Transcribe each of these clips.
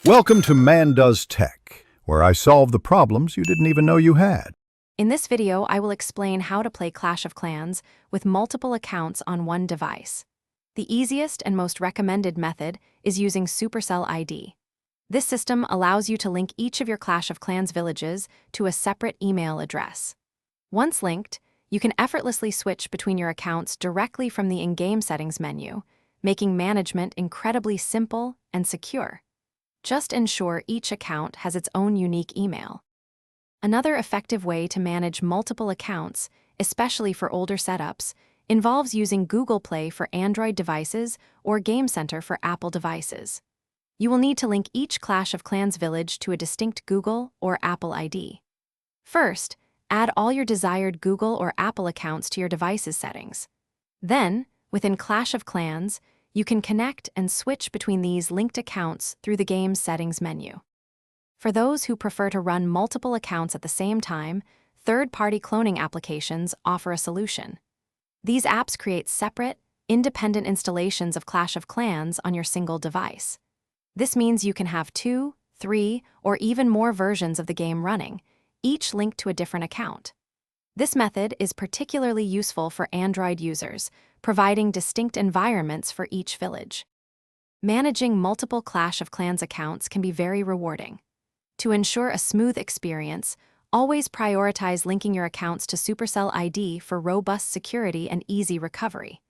Welcome to Man Does Tech, where I solve the problems you didn't even know you had. In this video, I will explain how to play Clash of Clans with multiple accounts on one device. The easiest and most recommended method is using Supercell ID. This system allows you to link each of your Clash of Clans villages to a separate email address. Once linked, you can effortlessly switch between your accounts directly from the in-game settings menu, making management incredibly simple and secure. Just ensure each account has its own unique email. Another effective way to manage multiple accounts, especially for older setups, involves using Google Play for Android devices or Game Center for Apple devices. You will need to link each Clash of Clans village to a distinct Google or Apple ID. First, add all your desired Google or Apple accounts to your device's settings. Then, within Clash of Clans, you can connect and switch between these linked accounts through the game's settings menu. For those who prefer to run multiple accounts at the same time, third-party cloning applications offer a solution. These apps create separate, independent installations of Clash of Clans on your single device. This means you can have 2, 3, or even more versions of the game running, each linked to a different account. This method is particularly useful for Android users, providing distinct environments for each village. Managing multiple Clash of Clans accounts can be very rewarding. To ensure a smooth experience, always prioritize linking your accounts to Supercell ID for robust security and easy recovery.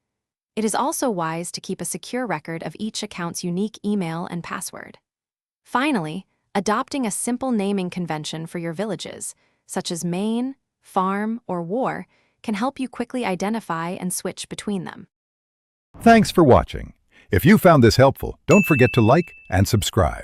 It is also wise to keep a secure record of each account's unique email and password. Finally, adopting a simple naming convention for your villages, such as Main, Farm, or War, can help you quickly identify and switch between them. Thanks for watching. If you found this helpful, don't forget to like and subscribe.